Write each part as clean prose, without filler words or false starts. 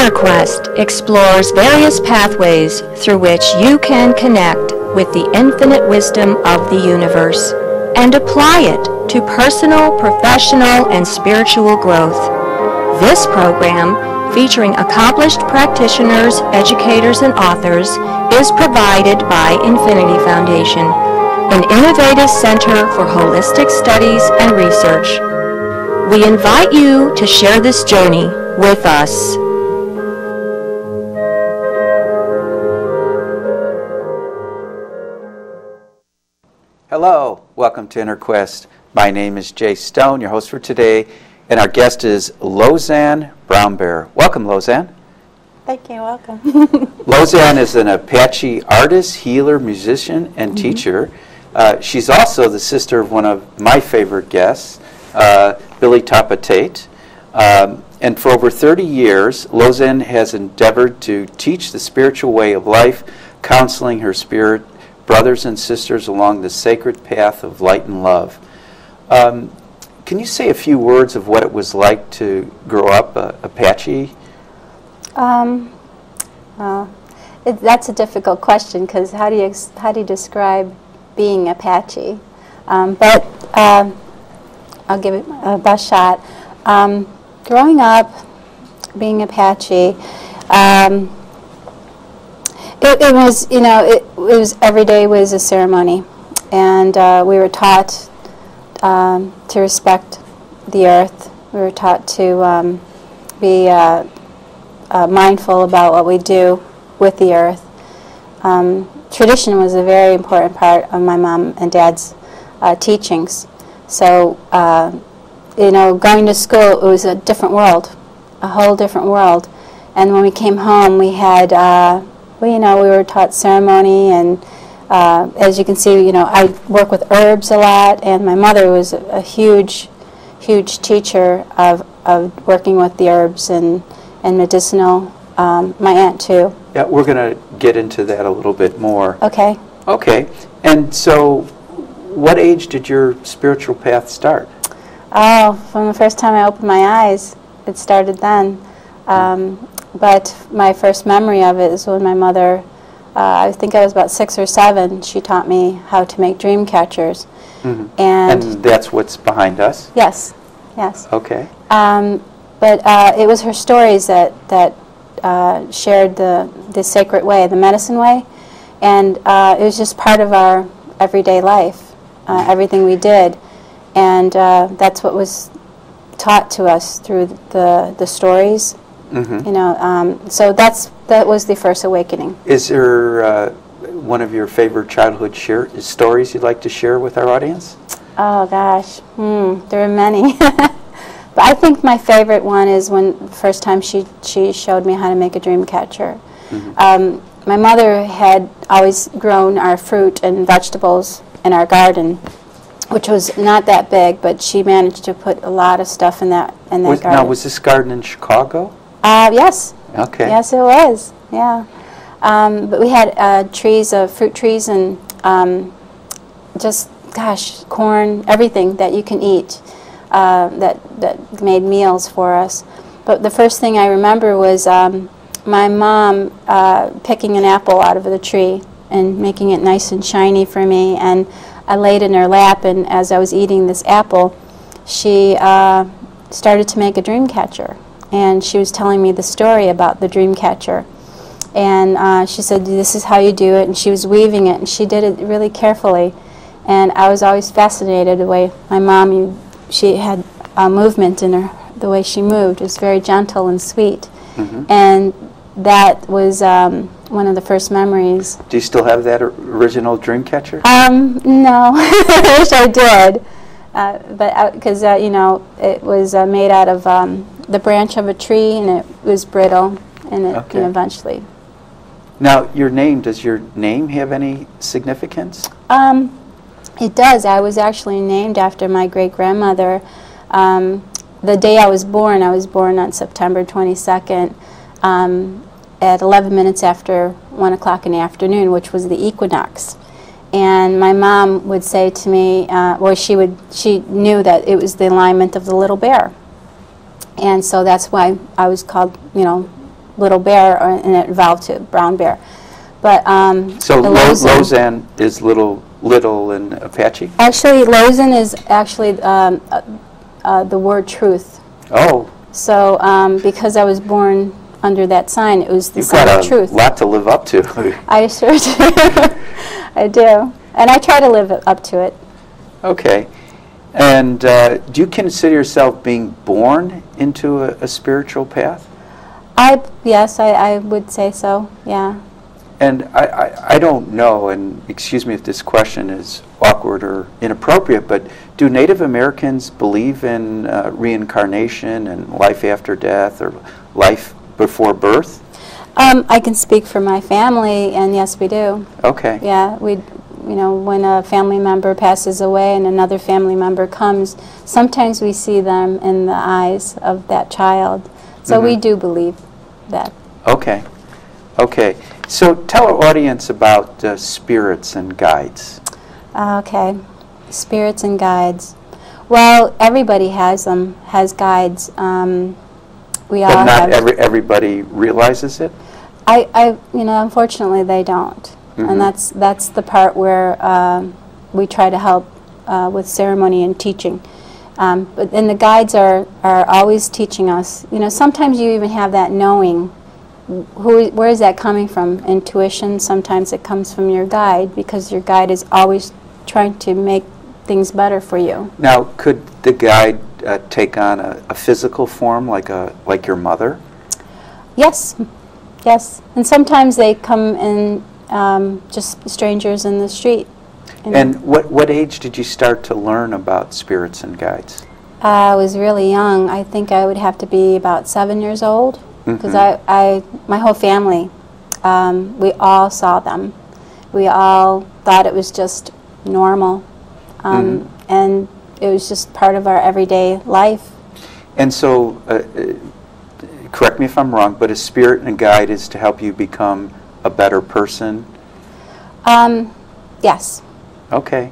InnerQuest explores various pathways through which you can connect with the infinite wisdom of the universe and apply it to personal, professional, and spiritual growth. This program, featuring accomplished practitioners, educators, and authors, is provided by Infinity Foundation, an innovative center for holistic studies and research. We invite you to share this journey with us. Hello, welcome to InnerQuest. My name is Jay Stone, your host for today, and our guest is Lozen BrownBear. Welcome, Lozen. Thank you, welcome. Lozen is an Apache artist, healer, musician, and teacher. She's also the sister of one of my favorite guests, Billy Tapatate. And for over 30 years, Lozen has endeavored to teach the spiritual way of life, counseling her spirit brothers and sisters along the sacred path of light and love. Can you say a few words of what it was like to grow up Apache? That's a difficult question because how do you describe being Apache? But I'll give it a best shot. Growing up, being Apache, it was, you know, it was every day was a ceremony, and we were taught to respect the earth. We were taught to be mindful about what we do with the earth. Tradition was a very important part of my mom and dad's teachings. So, you know, going to school, it was a different world, a whole different world. And when we came home, we had, well, you know, we were taught ceremony, and as you can see, you know, I work with herbs a lot, and my mother was a huge, huge teacher of working with the herbs and medicinal. My aunt too. Yeah, we're going to get into that a little bit more. Okay. Okay. And so, what age did your spiritual path start? Oh, from the first time I opened my eyes, it started then. But my first memory of it is when my mother, I think I was about 6 or 7, she taught me how to make dream catchers. And that's what's behind us? Yes, yes. Okay. But it was her stories that shared the sacred way, the medicine way, and it was just part of our everyday life, everything we did, and that's what was taught to us through the stories. You know, so that was the first awakening. Is there one of your favorite childhood stories you'd like to share with our audience? Oh gosh, there are many. But I think my favorite one is when the first time she showed me how to make a dream catcher. My mother had always grown our fruit and vegetables in our garden, which was not that big, but she managed to put a lot of stuff in that garden. Now, was this garden in Chicago? Yes. Okay. Yes, it was. Yeah. But we had trees, fruit trees, and just, gosh, corn, everything that you can eat that made meals for us. But the first thing I remember was my mom picking an apple out of the tree and making it nice and shiny for me. And I laid in her lap, and as I was eating this apple, she started to make a dream catcher. And she was telling me the story about the dream catcher. And she said, this is how you do it. And she was weaving it, and she did it really carefully. And I was always fascinated the way my mom, she had a movement in her, the way she moved. It was very gentle and sweet. And that was one of the first memories. Do you still have that original dream catcher? No, I wish I did. But because, you know, it was made out of the branch of a tree, and it was brittle, and it eventually. Now, your name, does your name have any significance? It does. I was actually named after my great-grandmother. The day I was born on September 22nd at 11 minutes after 1 o'clock in the afternoon, which was the equinox. And my mom would say to me, well, she knew that it was the alignment of the little bear. And so that's why I was called, you know, little bear, and it evolved to brown bear. But So Lozen, Lozen is little in Apache? actually, Lozen is actually the word truth. Oh. So because I was born under that sign, it was the You've sign got of a truth. lot to live up to. I sure do. I do. And I try to live up to it. Okay. And do you consider yourself being born into a spiritual path? Yes, I would say so, yeah. And I don't know, and excuse me if this question is awkward or inappropriate, but do Native Americans believe in reincarnation and life after death or life before birth? I can speak for my family, and yes, we do. Okay. Yeah, when a family member passes away and another family member comes, sometimes we see them in the eyes of that child. So we do believe that. Okay. Okay. So tell our audience about spirits and guides. Okay, spirits and guides. Well, everybody has them, has guides. We all But not have. everybody realizes it? Unfortunately, they don't. And that's the part where we try to help with ceremony and teaching. And the guides are always teaching us. Sometimes you even have that knowing. Where is that coming from? Intuition. Sometimes it comes from your guide, because your guide is always trying to make things better for you. Now, could the guide take on a physical form, like your mother? Yes, yes. And sometimes they come in just strangers in the street. And what age did you start to learn about spirits and guides? I was really young. I think I would have to be about 7 years old, because my whole family, we all saw them. We all thought it was just normal, and it was just part of our everyday life. And so, correct me if I'm wrong, but a spirit and guide is to help you become a better person? Yes. Okay.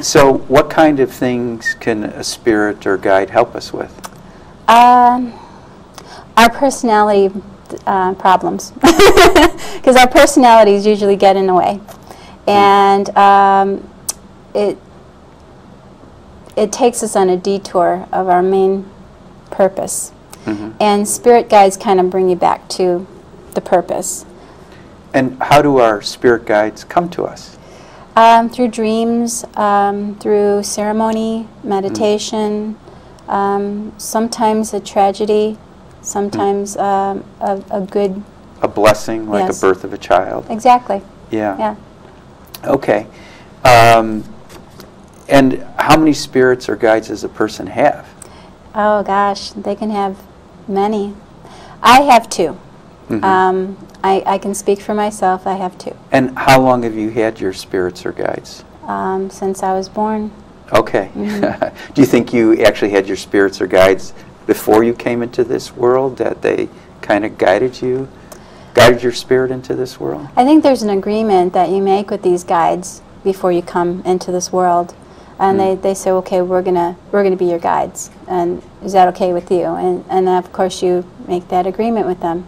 So what kind of things can a spirit or guide help us with? Our personality problems, because our personalities usually get in the way, and it takes us on a detour of our main purpose. And spirit guides kind of bring you back to the purpose. And how do our spirit guides come to us? Through dreams, through ceremony, meditation, sometimes a tragedy, sometimes a good... A blessing, like Yes. a birth of a child? Exactly. Yeah. Yeah. Okay. And how many spirits or guides does a person have? Oh gosh, they can have many. I have two. I can speak for myself. I have two. And how long have you had your spirits or guides? Since I was born. Okay. Do you think you actually had your spirits or guides before you came into this world, that they kind of guided your spirit into this world? I think there's an agreement that you make with these guides before you come into this world. And they say, okay, we're gonna be your guides, and is that okay with you? And of course you make that agreement with them.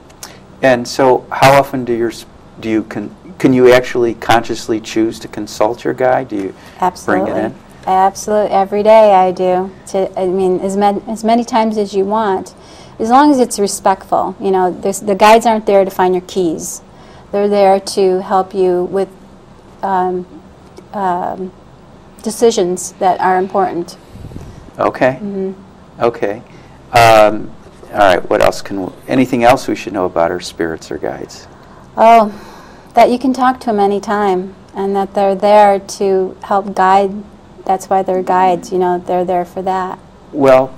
And so, how often can you actually consciously choose to consult your guide? Do you Absolutely. bring it in? Absolutely, every day I do. I mean, as many times as you want, as long as it's respectful. The guides aren't there to find your keys. They're there to help you with decisions that are important. Okay. Okay. All right. What else anything else we should know about our spirits or guides? Oh, that you can talk to them anytime, and that they're there to help guide. That's why they're guides. They're there for that. Well,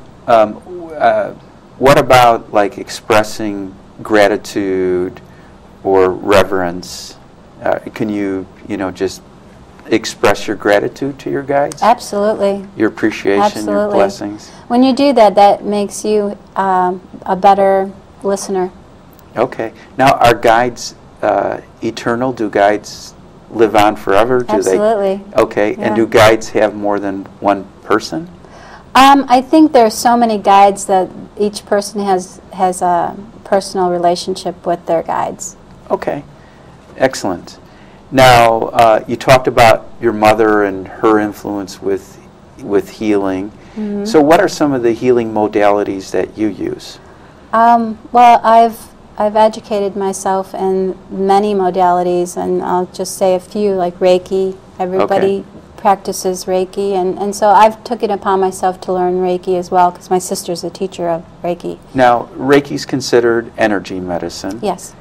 what about like expressing gratitude or reverence? Can you just express your gratitude to your guides? Absolutely. Your appreciation, your blessings. When you do that, that makes you a better listener. Okay. Now, are guides eternal? Do guides live on forever? Absolutely. Okay. Yeah. And do guides have more than one person? I think there's so many guides that each person has personal relationship with their guides. Okay, excellent. Now, you talked about your mother and her influence with healing. Mm-hmm. So what are some of the healing modalities that you use? Well, I've educated myself in many modalities, and I'll just say a few, like Reiki. Everybody practices Reiki, and so I've took it upon myself to learn Reiki as well, because my sister's a teacher of Reiki. Now, Reiki's considered energy medicine. Yes.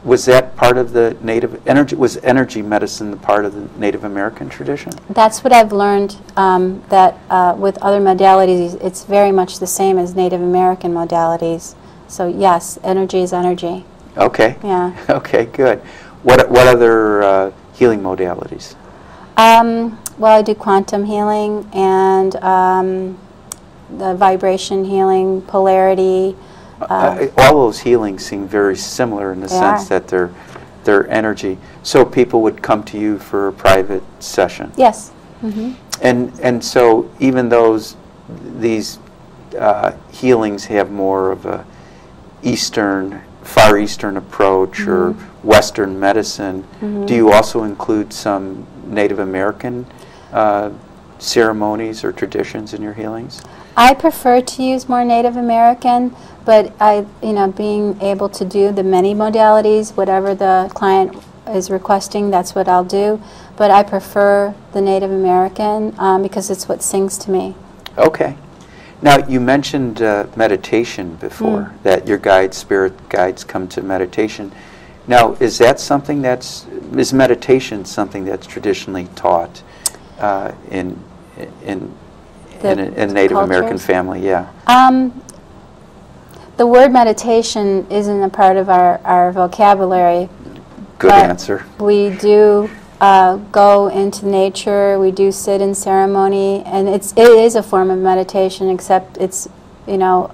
Was that part of the Native energy? Was energy medicine the part of the Native American tradition? That's what I've learned, that with other modalities, it's very much the same as Native American modalities. So yes, energy is energy. Okay. Yeah. Okay, good. What other healing modalities? Well, I do quantum healing and the vibration healing, polarity. All those healings seem very similar in the sense that they're energy. So people would come to you for a private session. Yes. Mm-hmm. And so even these healings have more of a Far Eastern approach or Western medicine. Do you also include some Native American ceremonies or traditions in your healings? I prefer to use more Native American, but being able to do the many modalities, whatever the client is requesting, that's what I'll do. But I prefer the Native American because it's what sings to me. Okay. Now, you mentioned meditation before, that your spirit guides come to meditation. Now, is meditation something that's traditionally taught in a Native American family? Yeah. The word meditation isn't a part of our vocabulary. Good answer. We do go into nature. We do sit in ceremony, and it is a form of meditation, except it's the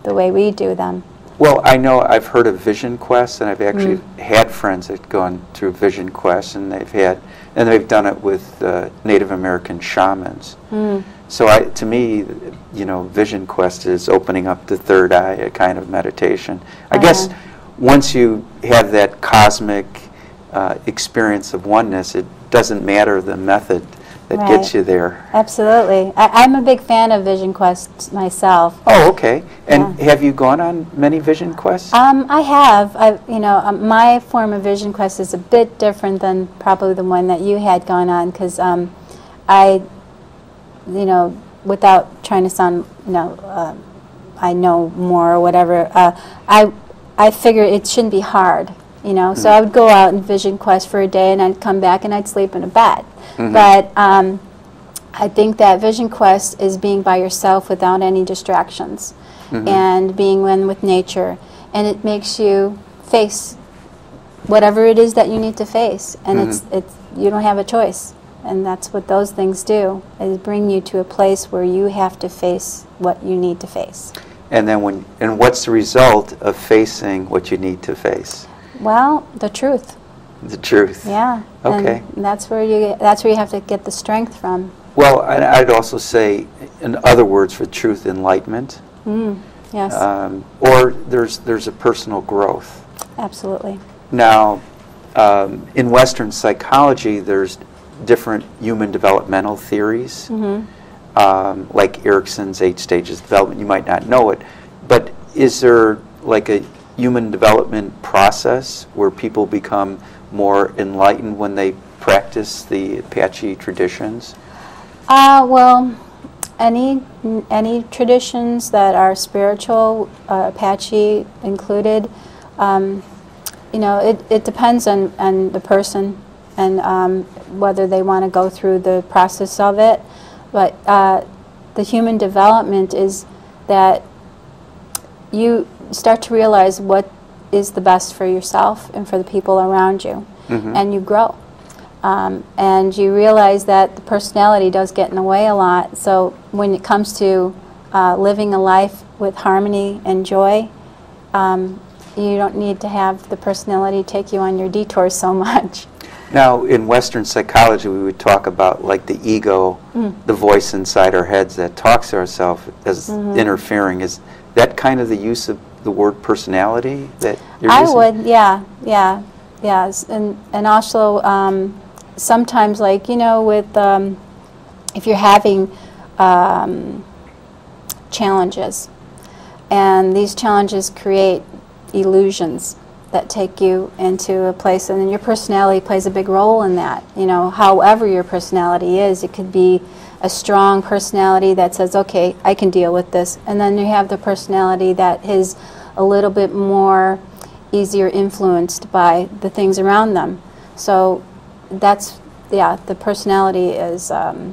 way we do them. Well, I know I've heard of Vision Quest, and I've actually had friends that have gone through Vision Quest, and they've done it with Native American shamans. So to me, Vision Quest is opening up the third eye, a kind of meditation. I guess once you have that cosmic experience of oneness, it doesn't matter the method that gets you there. Absolutely. I'm a big fan of Vision Quests myself. Oh, okay. And have you gone on many Vision Quests? I have. My form of Vision Quest is a bit different than probably the one that you had gone on, because without trying to sound, I know more or whatever, I figure it shouldn't be hard. So I would go out and Vision Quest for a day, and I'd come back and I'd sleep in a bed. But I think that Vision Quest is being by yourself without any distractions and being one with nature, and it makes you face whatever it is that you need to face, and it's you don't have a choice, and that's what those things do, is bring you to a place where you have to face what you need to face. And then what's the result of facing what you need to face? Well, the truth. The truth. Yeah. Okay. And that's where you have to get the strength from. Well, I'd also say, in other words, for truth, enlightenment. Yes. Or there's a personal growth. Absolutely. Now, in Western psychology, there's different human developmental theories, like Erickson's 8 stages of development. You might not know it, but is there like a human development process where people become more enlightened when they practice the Apache traditions? Well, any traditions that are spiritual, Apache included, it depends on the person and whether they want to go through the process of it. But the human development is that you start to realize what is the best for yourself and for the people around you, and you grow. And you realize that the personality does get in the way a lot. So when it comes to living a life with harmony and joy, you don't need to have the personality take you on your detours so much. Now, in Western psychology, we would talk about like the ego, the voice inside our heads that talks to ourselves as interfering. Is that kind of the use of the word personality that you're I using? would, yeah, yes, and also sometimes, like, you know, with if you're having challenges, and these challenges create illusions that take you into a place, and then your personality plays a big role in that. You know, however your personality is, it could be a strong personality that says, okay, I can deal with this, and then you have the personality that is a little bit more easier influenced by the things around them. So that's, yeah, the personality is, I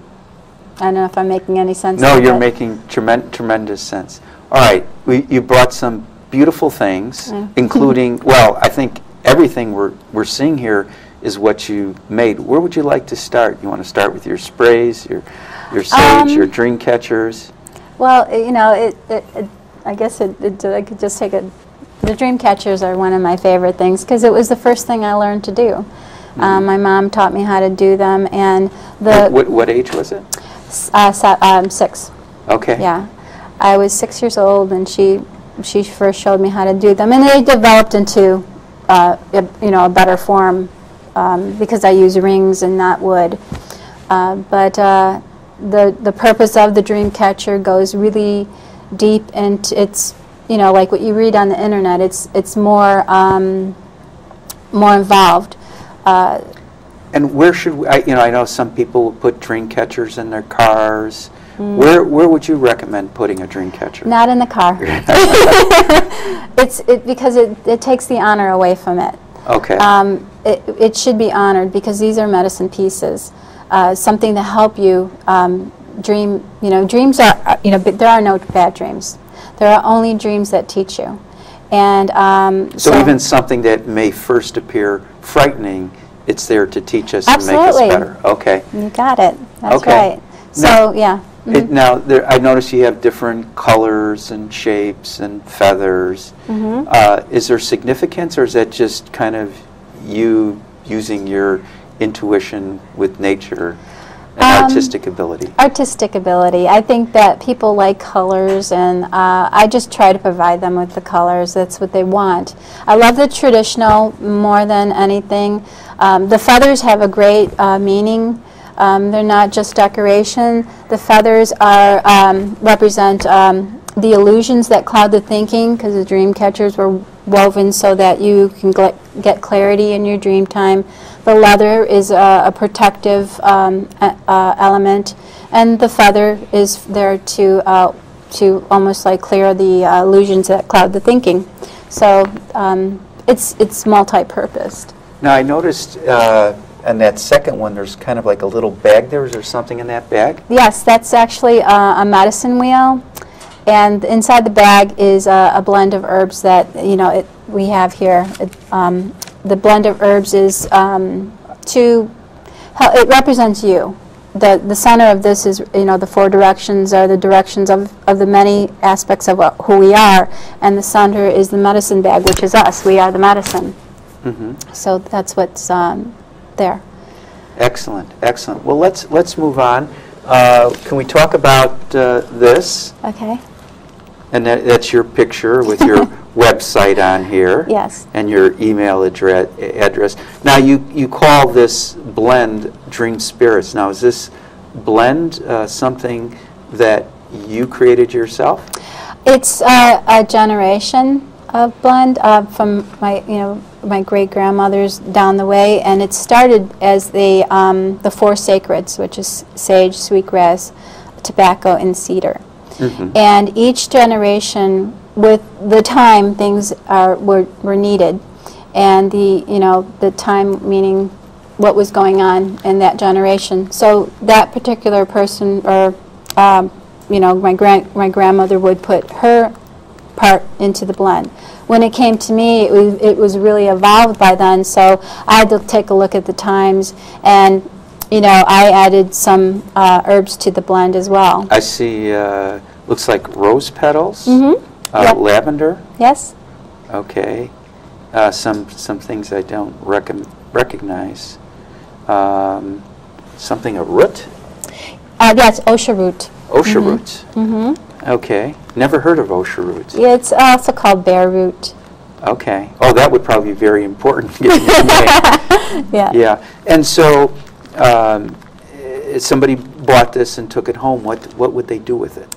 don't know if I'm making any sense. No, you're making tremendous sense. All right, you brought some beautiful things, including, well, I think everything we're seeing here is what you made. Where would you like to start? You want to start with your sprays, your sage, your dream catchers? Well, you know, I guess I could just take it. The dream catchers are one of my favorite things because it was the first thing I learned to do. My mom taught me how to do them, and what age was it? 6. Okay. Yeah, I was 6 years old, and she first showed me how to do them, and they developed into you know, a better form because I use rings and not wood. But the purpose of the dream catcher goes really deep, and it's, you know, like what you read on the internet. It's more more involved. And where should we, you know, I know some people will put dream catchers in their cars. Where would you recommend putting a dream catcher? Not in the car. Because it takes the honor away from it. Okay. It should be honored because these are medicine pieces, something to help you dream. You know, dreams are, you know, there are no bad dreams. There are only dreams that teach you. And so even something that may first appear frightening, it's there to teach us and make us better. Okay. You got it. That's okay. right. So, yeah. Now, I notice you have different colors and shapes and feathers. Is there significance, or is that just kind of you using your intuition with nature and artistic ability? Artistic ability. I think that people like colors, and I just try to provide them with the colors. That's what they want. I love the traditional more than anything. The feathers have a great meaning. They're not just decoration. The feathers are represent the illusions that cloud the thinking, because the dream catchers were woven so that you can get clarity in your dream time. The leather is a protective element, and the feather is there to almost like clear the illusions that cloud the thinking. So it's multi-purposed. Now I noticed and that second one, there's kind of like a little bag there. Is there something in that bag? Yes, that's actually a medicine wheel, and inside the bag is a blend of herbs that, you know, we have here. The blend of herbs is it represents you. The center of this is, you know, the 4 directions are the directions of the many aspects of who we are, and the center is the medicine bag, which is us. We are the medicine. So that's what's there. Excellent, excellent. Well, let's move on. Can we talk about this? Okay. And that's your picture with your website on here. Yes. And your email address. Now you call this blend Dream Spirits. Now is this blend something that you created yourself? It's a generation of blend from my great-grandmothers down the way, and it started as the 4 sacreds, which is sage, sweetgrass, tobacco, and cedar. And each generation, with the time, things were needed, and the time meaning what was going on in that generation. So that particular person, or my grandmother would put her part into the blend. When it came to me, it was really evolved by then, so I had to take a look at the times, and I added some herbs to the blend as well. I see, looks like rose petals, Yep. lavender. Yes. Okay, some things I don't recognize. Something a root. That's osha root. Osha root. Okay. Never heard of osha roots. Yeah, it's also called bear root. Okay. Oh, that would probably be very important. Getting your name. Yeah. Yeah. And so, if somebody bought this and took it home, what would they do with it?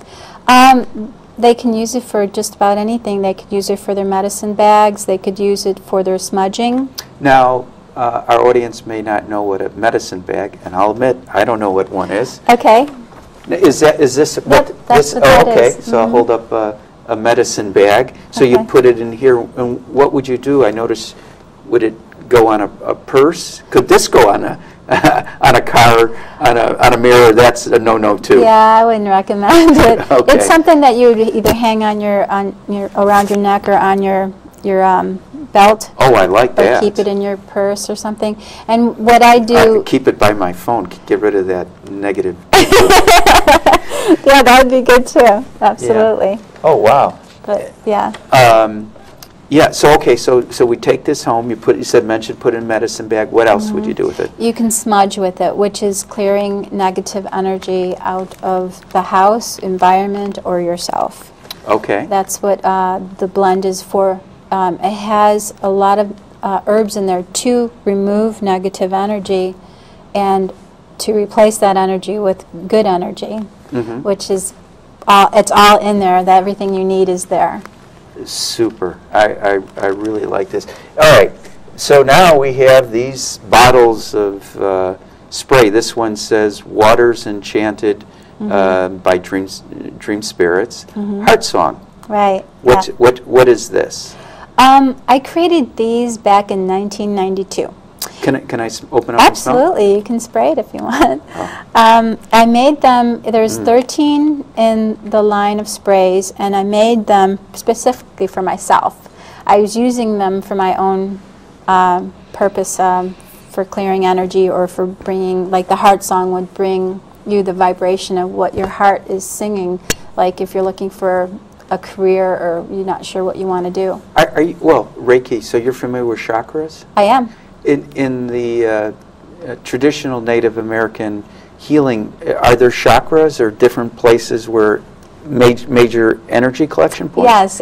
They can use it for just about anything. They could use it for their medicine bags. They could use it for their smudging. Now, our audience may not know what a medicine bag, and I'll admit I don't know what one is. Okay. Is this what that's this? what that okay. is. So I'll hold up a medicine bag. So you Okay. put it in here, and what would you do? I noticed. Would it go on a purse? Could this go on a on a car, on a mirror? That's a no-no too. Yeah, I wouldn't recommend it. Okay. It's something that you would either hang on your around your neck or on your belt. Oh, I like Or that. keep it in your purse or something. And what I I do, could keep it by my phone. Get rid of that negative. yeah, that would be good too. Absolutely. Oh wow. But yeah. Yeah. So okay. So we take this home. You said put in medicine bag. What else would you do with it? You can smudge with it, which is clearing negative energy out of the house, environment, or yourself. Okay. That's what the blend is for. It has a lot of herbs in there to remove negative energy and to replace that energy with good energy, which is it's all in there. That everything you need is there. Super. I really like this. All right. So now we have these bottles of spray. This one says Waters Enchanted by Dream Spirits. Heart Song. Right. What is this? I created these back in 1992. Can I open up and smell? Absolutely, you can spray it if you want. Oh. I made them, there's 13 in the line of sprays, and I made them specifically for myself. I was using them for my own purpose, for clearing energy or for bringing, like the heart song would bring you the vibration of what your heart is singing, like if you're looking for a career or you're not sure what you want to do. Are you, well, Reiki, so you're familiar with chakras? I am. In the traditional Native American healing, are there chakras or different places where major energy collection points? Yes,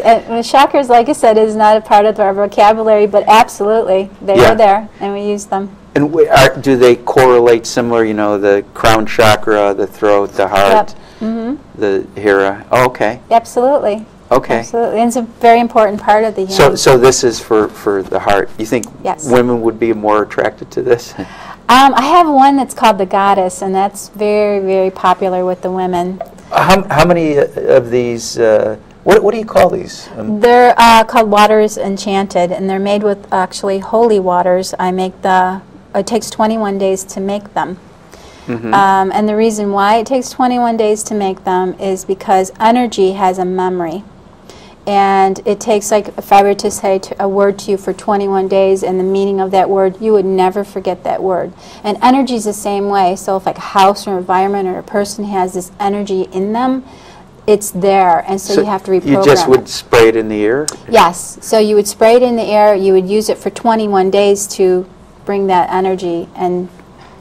chakras, like I said, is not a part of our vocabulary, but absolutely, they are there, and we use them. And do they correlate similar, you know, the crown chakra, the throat, the heart, the hira? Oh, okay. Absolutely. Okay. Absolutely, and it's a very important part of the healing. So this is for the heart. You think women would be more attracted to this? I have one that's called the Goddess, and that's very, very popular with the women. How many of these, what do you call these? They're called Waters Enchanted, and they're made with actually holy waters. It takes 21 days to make them. And the reason why it takes 21 days to make them is because energy has a memory. And it takes, like, if I were to say a word to you for 21 days and the meaning of that word, you would never forget that word. And energy is the same way. So if like a house or environment or a person has this energy in them, it's there. And so you have to reprogram it. You just would spray it in the air? Yes. So you would spray it in the air. You would use it for 21 days to bring that energy and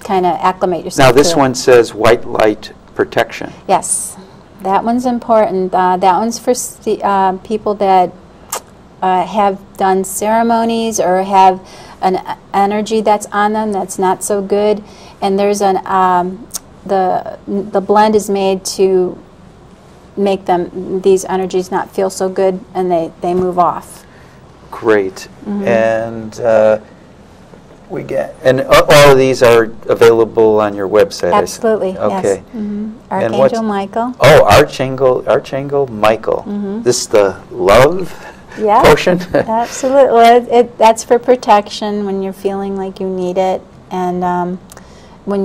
kind of acclimate yourself Now to this it. one says white light protection. Yes. That one's important. That one's for people that have done ceremonies or have an energy that's on them that's not so good. And there's the blend is made to make these energies not feel so good, and they move off. Great. And all of these are available on your website. Absolutely. Okay. Yes. Archangel Michael. Oh, Archangel Michael. This is the love potion. Absolutely. Well, that's for protection when you're feeling like you need it, and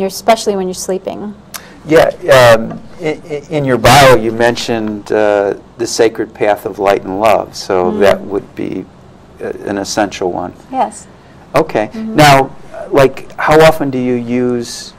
especially when you're sleeping. Yeah. In your bio, you mentioned the sacred path of light and love, so that would be an essential one. Yes. Okay. Now, like, how often do you use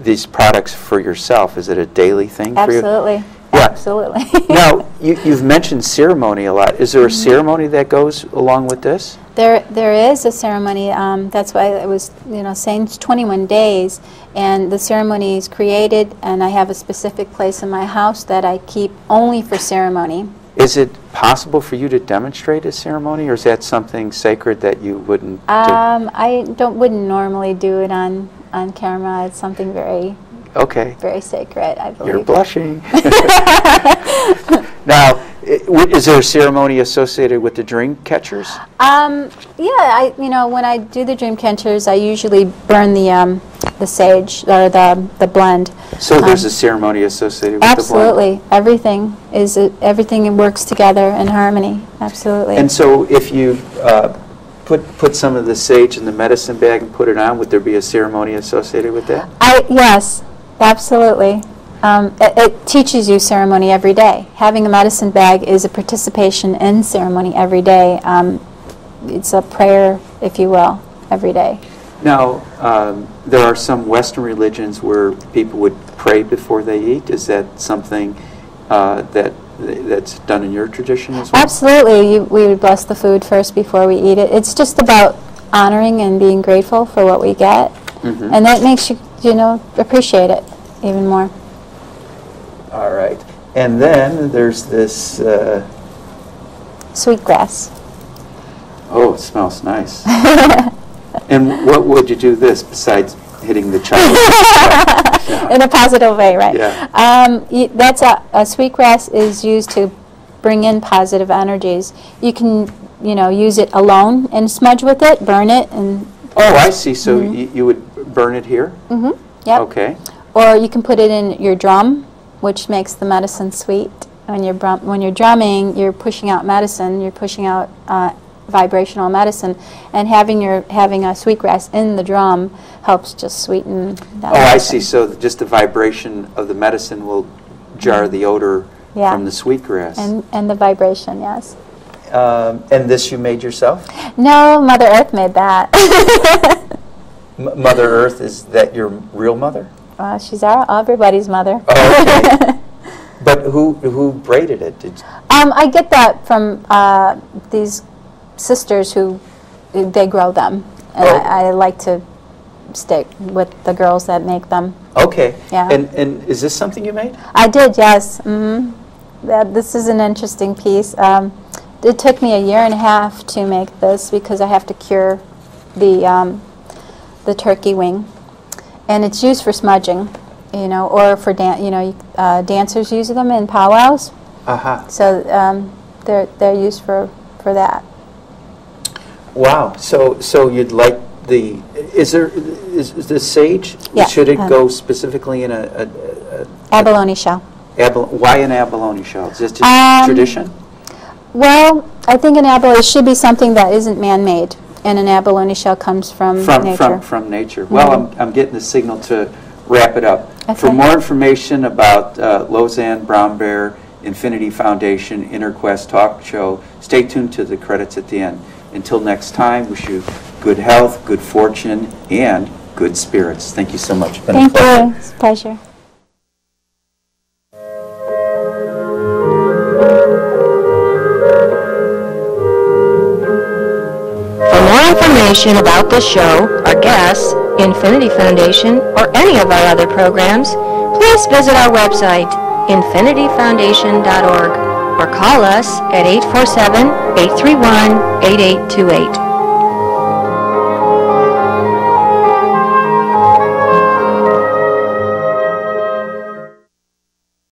these products for yourself? Is it a daily thing for you? Absolutely. Yeah. Absolutely. Now, you've mentioned ceremony a lot. Is there a ceremony that goes along with this? There is a ceremony. That's why it was, saying it's 21 days, and the ceremony is created, and I have a specific place in my house that I keep only for ceremony. Is it possible for you to demonstrate a ceremony, or is that something sacred that you wouldn't do? I wouldn't normally do it on camera. It's something very sacred, I believe. You're blushing. Now, is there a ceremony associated with the dream catchers? Yeah, when I do the dream catchers, I usually burn the sage or the blend. So there's a ceremony associated with the blend? Absolutely. Everything works together in harmony. Absolutely. And so if you put some of the sage in the medicine bag and put it on, would there be a ceremony associated with that? Yes, absolutely. It teaches you ceremony every day. Having a medicine bag is a participation in ceremony every day. It's a prayer, if you will, every day. Now, there are some Western religions where people would pray before they eat. Is that something that's done in your tradition as well? Absolutely. We would bless the food first before we eat it. It's just about honoring and being grateful for what we get. Mm-hmm. And that makes you, appreciate it even more. All right. And then there's this... sweetgrass. Oh, it smells nice. And what would you do this besides hitting the child? In a positive way, right? Yeah. That's a sweetgrass is used to bring in positive energies. You can, use it alone and smudge with it, burn it, and... Oh, I see. So you would burn it here? Mm-hmm. Yep. Okay. Or you can put it in your drum, which makes the medicine sweet. When you're drumming, you're pushing out medicine. You're pushing out vibrational medicine, and having a sweetgrass in the drum helps just sweeten that. Oh, medicine. I see. So just the vibration of the medicine will jar the odor from the sweetgrass. And the vibration, yes. And this you made yourself? No, Mother Earth made that. Mother Earth, is that your real mother? She's everybody's mother. Oh, okay. But who braided it? I get that from these sisters who they grow them, and I like to stick with the girls that make them. Okay. Yeah. And is this something you made? I did, yes. Mm-hmm. This is an interesting piece. It took me 1.5 years to make this because I have to cure the turkey wing, and it's used for smudging, or for dancers use them in powwows. So they're used for that. Wow. So you'd like is the sage? Yeah. Should it go specifically in a abalone shell? Why an abalone shell? Is this just tradition? Well, I think an abalone should be something that isn't man-made, and an abalone shell comes from nature. From nature. Mm-hmm. Well, I'm getting the signal to wrap it up. Okay. For more information about Lozen BrownBear, Infinity Foundation, InnerQuest Talk Show, stay tuned to the credits at the end. Until next time, wish you good health, good fortune, and good spirits. Thank you so much. Thank you. It's a pleasure. For more information about this show, our guests, Infinity Foundation, or any of our other programs, please visit our website, infinityfoundation.org, or call us at 847-831-8828.